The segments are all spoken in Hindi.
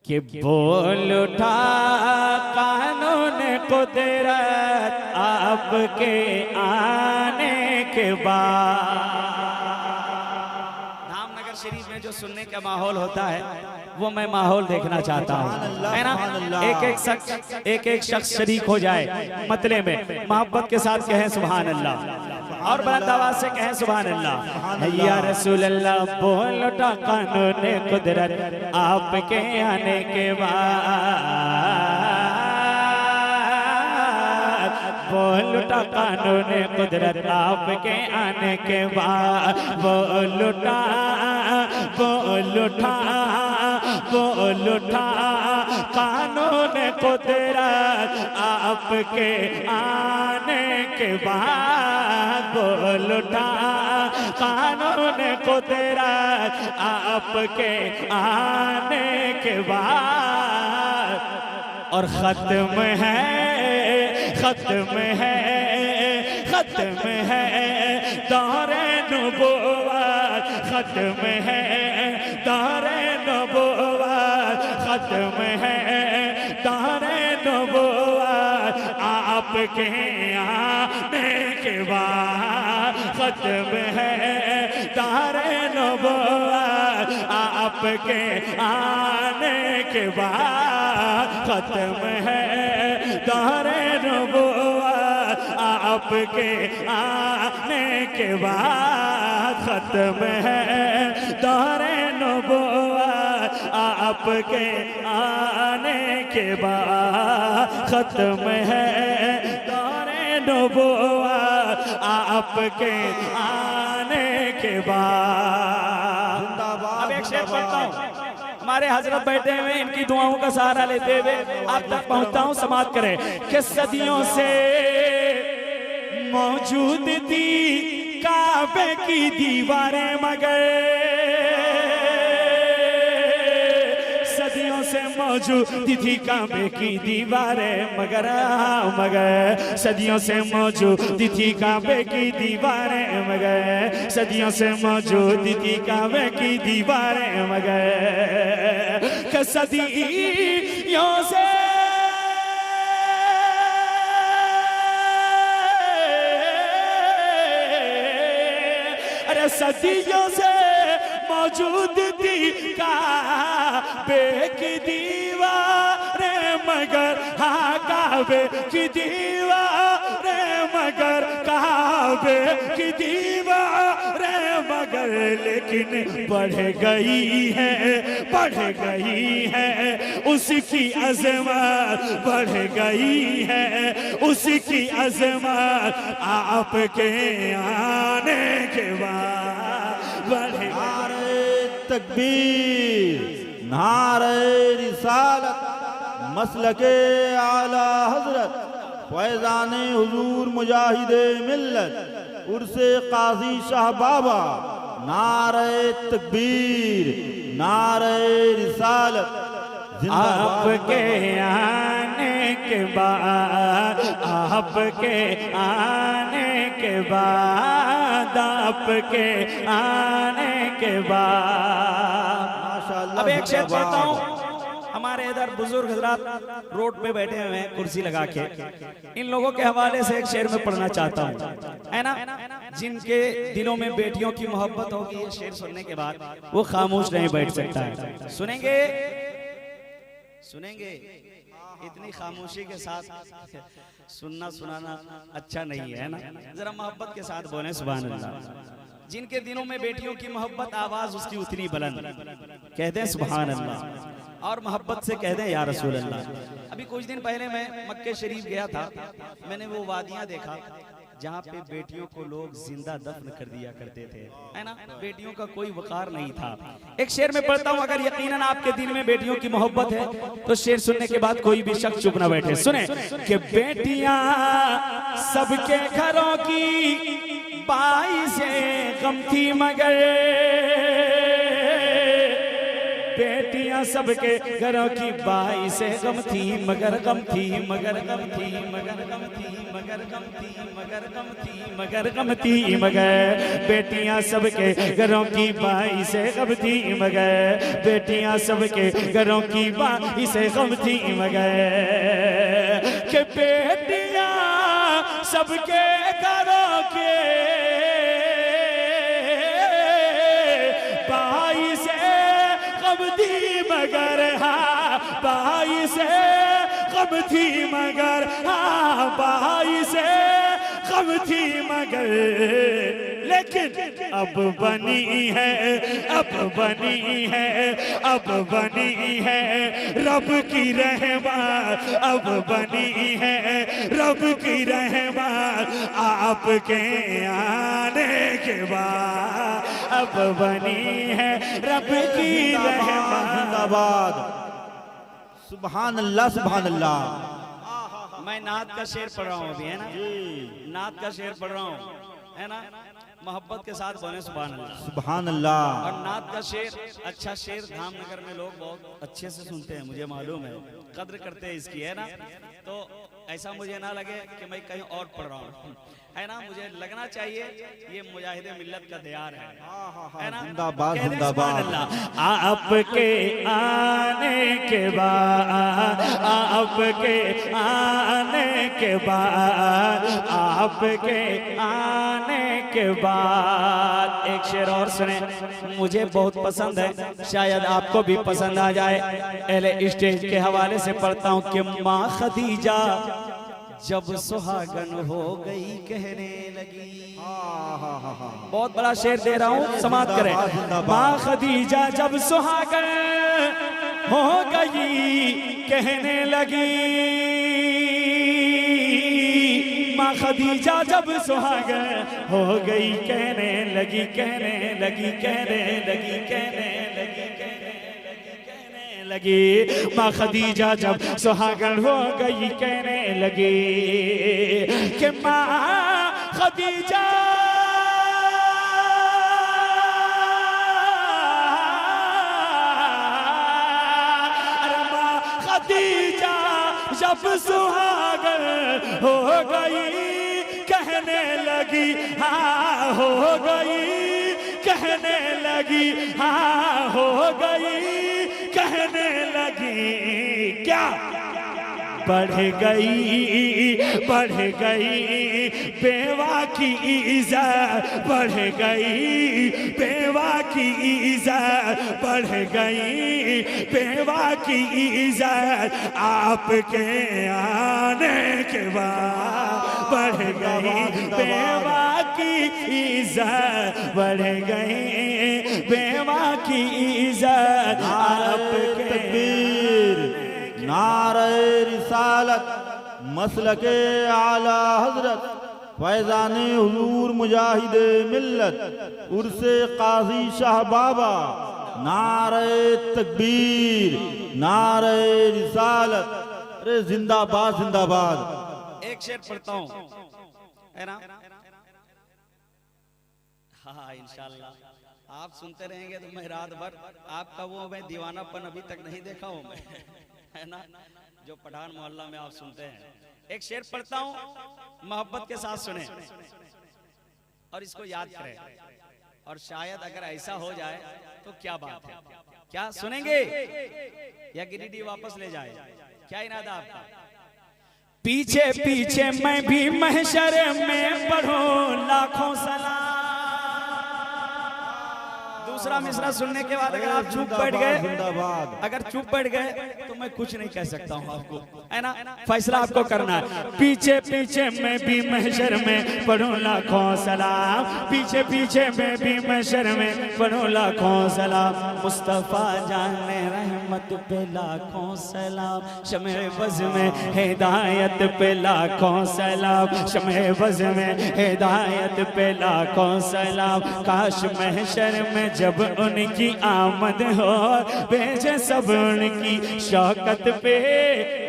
कि बोल उठा कानून कुदरत आपके आने के बाद। धामनगर शरीफ में जो सुनने का माहौल होता है वो मैं माहौल देखना चाहता हूँ, है ना। एक एक शख्स शरीक हो जाए मतले में, मोहब्बत के साथ कहें सुभान अल्लाह और बुलंद आवाज से कहें सुभान अल्लाह। या रसूल अल्लाह बोल उठा कानून कुदरत आपके आने के बाद, बोल उठा कानून कुदरत आपके आने के बाद, बोल उठा बोल उठा बोल उठा कानून कुदरत आपके आने के बाद, बोल उठा कानून कुदरत आपके आने के बाद। और खत्म है खत्म है खत्म है दौरे नबुव्वत, खत्म है दौरे नबुव्वत, खत्म है दौरे नबुव्वत आपके आने के बाद, खत्म है दौरे नबुव्वत आपके आने के बाद, खत्म है दौरे नबुव्वत आपके आने के बाद, खत्म है दौरे नबुव्वत आपके आने के बाद, खत्म है दौरे नबुव्वत आपके आने के बाद। अब एक शेर पढ़ता हूँ, हमारे हजरत बैठे हुए, इनकी दुआओं का सहारा लेते हुए आप तक पहुंचता हूं, समाप्त करें कि सदियों से मौजूद थी काबे की दीवारें मगर, सदियों से मौजूद थी काबे की दीवारें मगर, मगर सदियों से मौजूद थी काबे की दीवारें मगर, सदियों से मौजूद थी काबे की दीवारें मगर, सदियों से सदियों से मौजूद थी काबे की दीवारें मगर, हाँ काबे की दीवारें मगर, काबे की दीवारें मगर, लेकिन बढ़ गई है उसकी अज़मत, बढ़ गई है उसकी अज़मत आपके आने के बाद, बढ़ नारे तकबीर, नारे रिसालत, मसलके आला हजरत, फैज़ाने हुजूर मुजाहिदे मिल्लत, उर्से काजी शाह बाबा, नारे तकबीर, नारे रिसालत, आपके आने के बाद, आपके आने के बाद, आपके आने के बाद। अब एक शेर पढ़ता हूँ, हमारे इधर बुजुर्ग हजरात रोड पे बैठे हुए हैं कुर्सी लगा के, इन लोगों के हवाले से एक शेर में पढ़ना चाहता हूँ, है ना। जिनके दिलों में बेटियों की मोहब्बत होगी, ये शेर सुनने के बाद वो खामोश नहीं बैठ सकता है। सुनेंगे सुनेंगे, इतनी खामोशी के साथ सुनना सुनाना अच्छा नहीं है ना, जरा मोहब्बत के साथ बोले सुभान अल्लाह। जिनके दिनों में बेटियों की मोहब्बत, आवाज उसकी उतनी बुलंद, कहते हैं सुभान अल्लाह और मोहब्बत से कहते हैं या रसूल अल्लाह। अभी कुछ दिन पहले मैं मक्के शरीफ गया था, मैंने वो वादियां देखा जहाँ पे बेटियों को लोग जिंदा दफन कर दिया करते थे, है ना। बेटियों का कोई वकार नहीं था। एक शेर में पढ़ता हूँ, अगर यकीनन आपके दिल में बेटियों की मोहब्बत है तो शेर सुनने के बाद कोई भी शख्स चुप ना बैठे। सुने कि बेटियां सबके घरों की बाई से गम थी मगर, बेटियां बेटियां सबके घरों की बाई से गम थी मगर गम थी मगर गम थी मगर गम थी मगर गम थी मगर गम थी मगर गम थी मगर बेटियां सबके घरों की बाई से गम थी मगर बेटियां सबके घरों की बाई से गम थी मगर के बेटियां सबके घरों के बाई से गम थी मगर हाँ बाई से गम थी मगर हाँ बाई से गम थी मगर लेकिन अब बनी है अब बनी है अब बनी है रब की रहमत अब बनी है रब की रहमत आपके आने के बाद अब बनी है रब की रहमत जिंदाबाद सुभान अल्लाह सुभान अल्लाह। मैं नात का शेर पढ़ रहा हूँ अभी है ना नात का शेर पढ़ रहा हूँ है ना मोहब्बत के साथ बोले सुभान अल्लाह सुभान अल्लाह। और नात का शेर अच्छा शेर धामनगर में लोग बहुत अच्छे से सुनते हैं मुझे मालूम है कद्र करते हैं इसकी है ना तो ऐसा मुझे ना लगे कि मैं कहीं और पढ़ रहा हूँ है ना मुझे लगना चाहिए ये मुजाहिदे मिल्लत का दियार है ना जिंदाबाद जिंदाबाद। आपके आने के बाद आपके आने के बाद आपके आने के बाद एक शेर और सुने मुझे बहुत पसंद है शायद आपको भी पसंद आ जाए पहले स्टेज के हवाले से पढ़ता हूँ कि माँ खदीजा जब सुहागन हो गई कहने लगी बहुत बड़ा शेर दे रहा हूँ समाप्त करें माँ खदीजा जब सुहागन हो गई कहने लगी माँ खदीजा जब सुहागन हो गई कहने लगी कहने लगी कहने लगी कहने लगी लगी माँ खदीजा जब सुहागन हो गई कहने लगी कि माँ खदीजा अरे माँ खदीजा जब सुहागन हो गई कहने लगी हाँ हो गई कहने लगी हाँ हो गई कहने लगी क्या बढ़ गई बेवा की इज्जत बढ़ गई बेवा की इज्जत बढ़ गई बेवा की इज्जत आपके आने के बाद बढ़ गई बेवा की इज्जत बढ़ गई बेवा की इज्जत आपके नारे रिसालत मसलके आला हजरत फैज़ाने हुजूर मुजाहिदे मिल्लत उर्से काजी शाह बाबा नारे तकबीर नारे रिसालत अरे जिंदाबाद जिंदाबाद। एक शेर पढ़ता हूँ है ना हाँ इंशाल्लाह आप सुनते रहेंगे तो मैं रात भर आपका वो मैं दीवानापन अभी तक नहीं देखा हूँ मैं है ना जो पठान मोहल्ला में आप सुनते हैं। एक शेर पढ़ता हूँ मोहब्बत के साथ सुने और इसको याद करें और शायद अगर ऐसा हो जाए तो क्या बात है क्या सुनेंगे या गिरिडीह वापस ले जाए क्या इरादा आपका। पीछे पीछे मैं भी महशर में पढ़ूं लाखों सलाम। दूसरा मिसरा सुनने के बाद अगर आप चुप बैठ गए अगर चुप बैठ गए तो मैं कुछ नहीं कह सकता हूँ आपको है ना फैसला आपको करना है। पीछे पीछे मैं भी महशर में पढ़ूं लाखों सलाम पीछे पीछे मैं भी महशर में पढ़ूं लाखों सलाम मुस्तफा जाने रहमत पे लाखों सलाम शमे बज़ में हिदायत पे लाखों सलाम शमे बज़ में हिदायत पे लाखों सलाम। काश महशर में जब उनकी आमद हो भेजे सब उनकी शौकत पे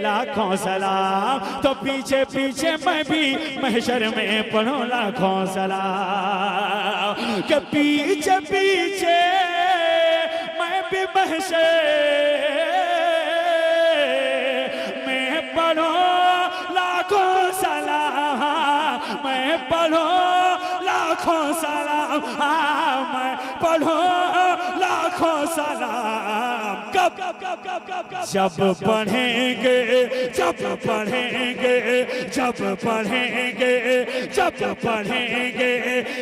लाखों सलाम। तो पीछे पीछे मैं भी महशर में पढ़ूं लाखों सलाम के पीछे पीछे मैं भी महशर में पढ़ो लाखों सलाम, मैं पढ़ो लाखों सलाम, मैं पढ़ो लाखों सलाम। कब जब पढ़ेंगे, जब पढ़ेंगे, जब पढ़ेंगे, जब पढ़ेंगे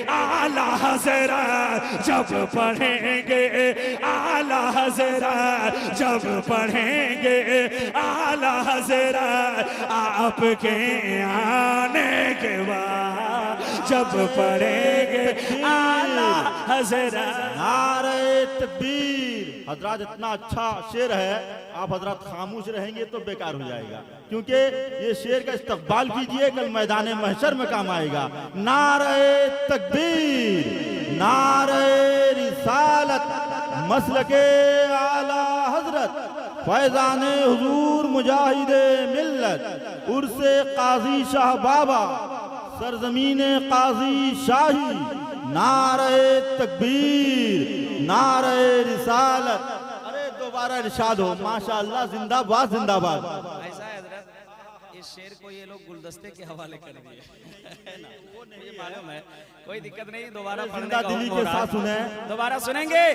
आला हज़रत, जब पढ़ेंगे आला हज़रत, जब पढ़ेंगे आला हज़रत, आपके आने के बाद जब पढ़ेंगे आला हज़रत। नारे तकबीर। हजरत इतना अच्छा शेर है, आप हजरत खामोश रहेंगे तो बेकार हो जाएगा, क्योंकि ये शेर का इस्तकबाल कीजिए, कल मैदान महशर में काम आएगा। नारे तकबीर, नारे रिसालत, मसलके आला हजरत, फैजाने हुजूर मुजाहिदे मिल्लत, उर्से काजी शाह बाबा, सरजमीने काजी शाही, नारे तकबीर, नारे रिसालत। अरे दोबारा इरशाद हो, माशाअल्लाह, जिंदाबाद जिंदाबाद। ऐसा है हजरत, इस शेर को ये लोग गुलदस्ते के हवाले कर दिए है ना, मुझे मालूम है, कोई दिक्कत नहीं, दोबारा पढ़ने का दिली हुक्म के हो साथ रहा है। सुने। दोबारा सुनेंगे।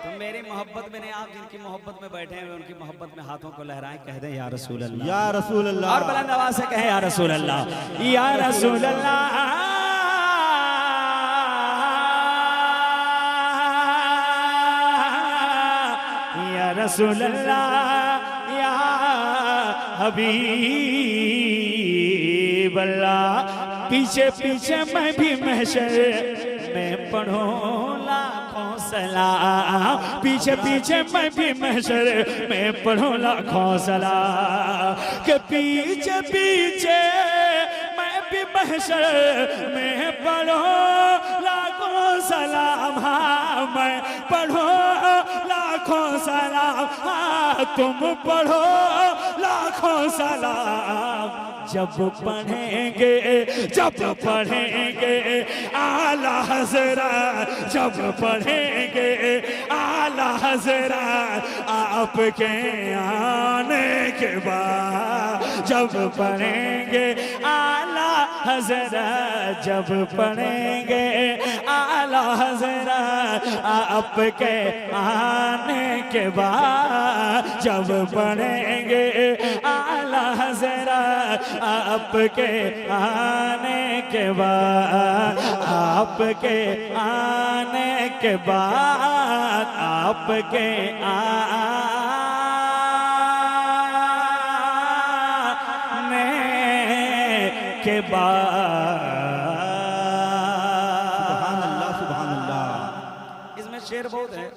तुम मेरी मोहब्बत में नहीं, आप जिनकी मोहब्बत में बैठे हैं उनकी मोहब्बत में हाथों को लहराएं, कह दें या रसूल अल्लाह, या रसूल अल्लाह, और बुलंद आवाज से कहें या रसूल अल्लाह, या रसूल अल्लाह, या रसूल अल्लाह, या हबीब अल्लाह। पीछे पीछे मैं भी महशर में पढ़ो लाखों सलाम, पीछे पीछे मैं भी महशर में पढ़ो लाखों सलाम, के पीछे पीछे मैं भी महशर में पढ़ो लाखों सलाम, हाँ मैं पढ़ो लाखों सलाम, हाँ तुम पढ़ो लाखों सलाम। जब पढ़ेंगे, जब पढ़ेंगे आला हज़रत, जब पढ़ेंगे आला हज़रत, आपके आने के बाद जब पढ़ेंगे आला हज़रत, जब पढ़ेंगे आला हज़रत, आपके आने के बाद जब पढ़ेंगे आला हज़रत, आपके आने के बाद, आपके आने के बाद, आपके आने के बाद। सुभान अल्लाह, सुभान अल्लाह। इसमें शेर बहुत है,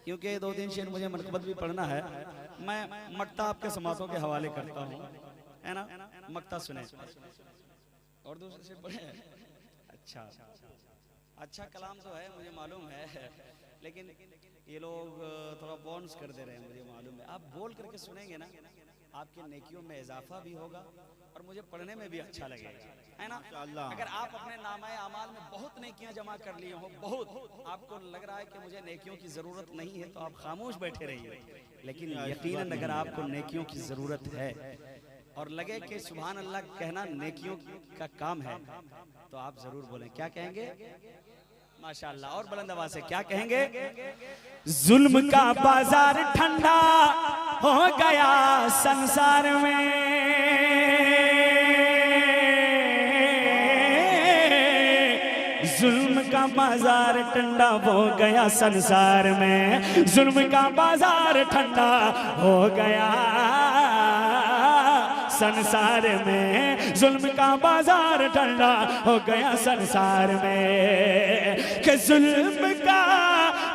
क्योंकि 2-3 शेर मुझे मनकबत भी पढ़ना है। मैं मक्ता आपके समातों के हवाले करता हूँ, है ना, मक्ता सुने और दूसरे शेर पढ़े। अच्छा अच्छा कलाम तो है, मुझे मालूम है, लेकिन ये लोग थोड़ा बाउंस कर दे रहे हैं, मुझे मालूम है। आप बोल करके सुनेंगे ना, आपकी नेकियों में इजाफा भी होगा और मुझे पढ़ने में भी अच्छा लगेगा, है ना। अगर आप अपने नामाए अमाल में बहुत नेकियां जमा कर लिए हो, बहुत आपको लग रहा है कि मुझे नेकियों की ज़रूरत नहीं है, तो आप खामोश बैठे रहिए। लेकिन यकीनन अगर आपको नेकियों की ज़रूरत है और लगे कि सुभान अल्लाह कहना नेकियों का काम है, तो आप ज़रूर बोलें। क्या कहेंगे? माशाअल्लाह। और बुलंद आवाज़ से क्या कहेंगे? जुल्म का बाजार ठंडा हो गया संसार में, जुल्म का बाजार ठंडा हो गया संसार में, जुल्म का बाजार ठंडा हो गया संसार में, जुल्म का बाजार ठंडा हो गया संसार में, कि जुल्म का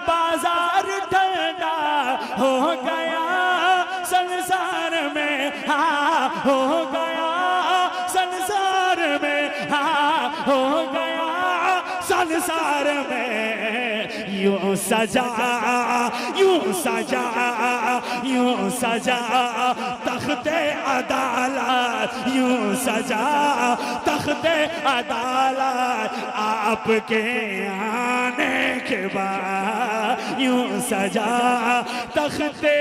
बाजार ठंडा हो गया संसार में, हाँ हो गया संसार में, हाँ हो गया संसार में। यूं सजा यूं सजा यूं सजा तख्ते अदालत यूं सजा तख्ते अदालत आपके आने के बाद यूं सजा तख्ते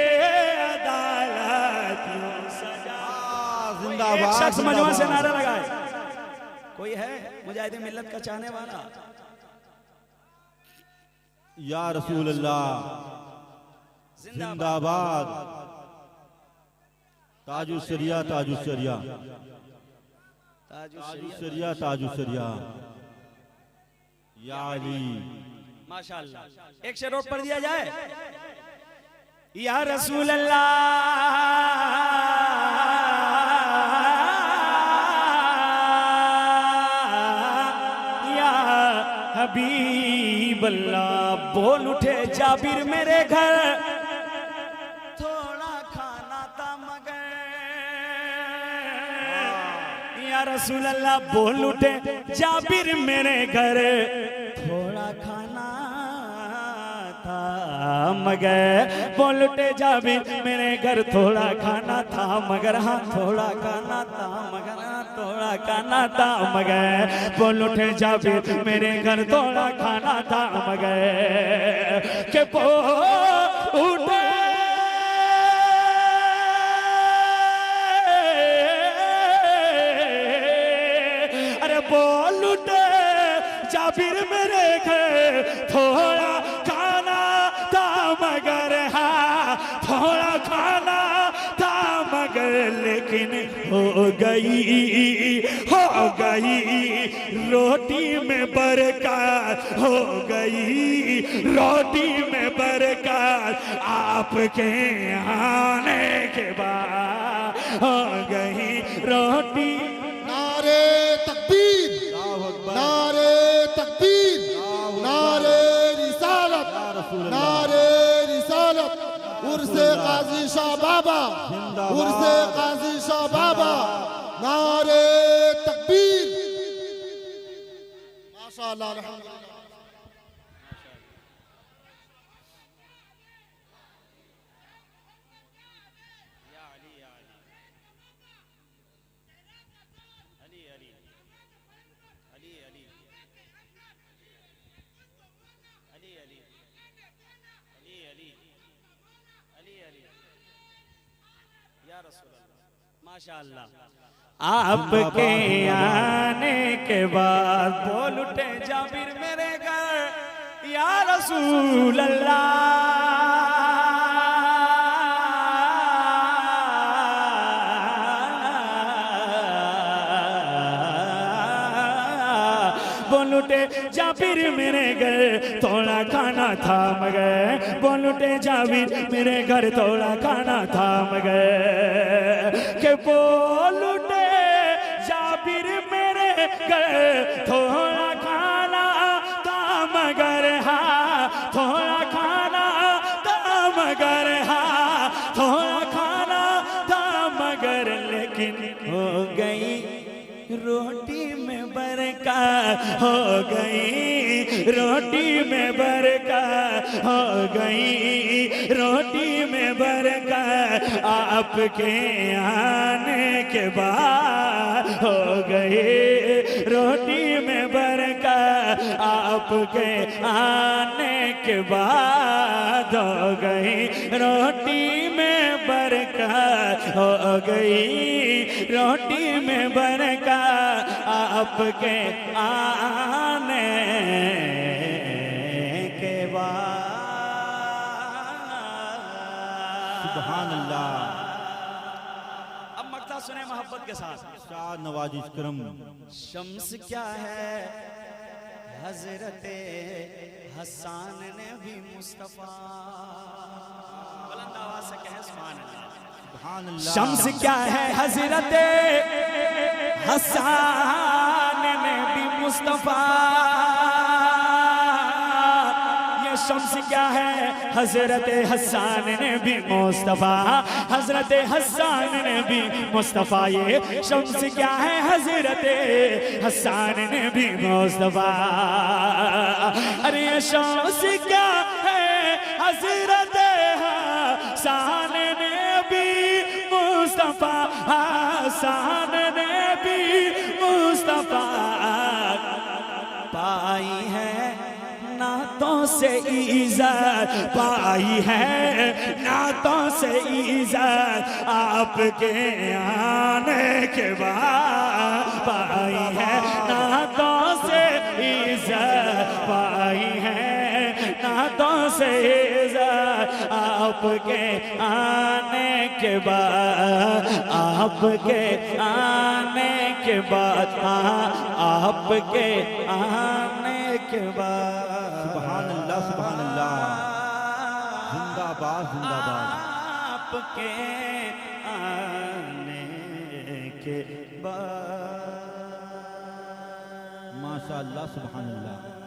अदालत यूं सजा। जिंदाबाद, एक शख्स मजमा से जिंदाबाद। नारा लगाए, कोई है मुजाहिद मिल्लत का चाहने वाला? या रसूल अल्लाह जिंदाबाद। ताजु शरिया ताजु शरिया ताजु शरिया ताजु शरिया या अली। माशाअल्लाह। एक शेर और पढ़ दिया जाए। या रसूल अल्लाह या हबीब अल्लाह। बोल उठे जाबिर मेरे घर, थोड़ा खाना था मगर। या रसूल अल्लाह बोल उठे जाबिर मेरे घर, थोड़ा खाना था मगर। बोल उठे जाबिर मेरे घर, थोड़ा खाना था मगर। हाँ थोड़ा खाना था मगर, हाँ थोड़ा खाना था मगर। बोल उठे जाबिर मेरे घर, थोड़ा खाना था मगर। के बोल उठे बोल उठे जाबिर मेरे घर, थोड़ा खाना था मगर। हाँ थोड़ा खाना था मगर, लेकिन हो गई रोटी में बरकत, हो गई रोटी में बरकत। आपके आने के बाद हो गई रोटी। नारे तकबीर, नारे तकबीर, नारे रिसालत, नारे रिसालत। उर्से काजी शाह बाबा, उर्से काजी शाह बाबा, नारे तकबीर। माशाअल्लाह, अल्हम्दुलिल्लाह। माशाअल्लाह। आपके आने के बाद बोल उठे जाबिर मेरे घर, या रसूल अल्लाह। बोल उठे जाबिर मेरे घर, थोड़ा खाना था मगर। बोल उठे जाबिर मेरे घर, थोड़ा खाना था मगर। के बोल उठे जाबिर मेरे घर, थोड़ा खाना था मगर। हाँ थोड़ा खाना था मगर। हाँ थोड़ा खाना था मगर, लेकिन हो गई रोटी में बरकत, हो गई रोटी में बरकत, हो गई रोटी में बरकत। आपके आने के बाद हो गई रोटी में बरकत। आपके आने के बाद हो गई रोटी में बरकत, हो गई रोटी में बरकत। आपके आने के बाद। सुभान अल्लाह। अब मक्ता सुने मोहब्बत के साथ। शाह नवाजिश करम। शम्स क्या है हजरते हसन ने भी मुस्तफा। बुलंद आवाज से कहे सुभान अल्लाह। सुभान अल्लाह। शम्स क्या है हजरते हसन ने भी मुस्तफा। ये शम्स क्या है? हजरत हसन ने भी मुस्तफा, हजरत हसन ने भी मुस्तफा। ये शम्स क्या है? हजरत हसन ने भी मुस्तफा। अरे शम्स क्या है? हजरत हसन ने भी मुस्तफा, हसन ने भी मुस्तफा। पाई है नातों से इज्जत, पाई है नातों से इज्जत, आपके आने के बाद पाई है नातों से इज्जत, पाई है नातों से इज्जत, आपके आने के बाद, आपके आने के बाद, आपके आने के बाद। सुभान अल्लाह, सुभान अल्लाह, जिंदाबाद जिंदाबाद। आपके आने के बाद। माशाअल्लाह, सुभान अल्लाह।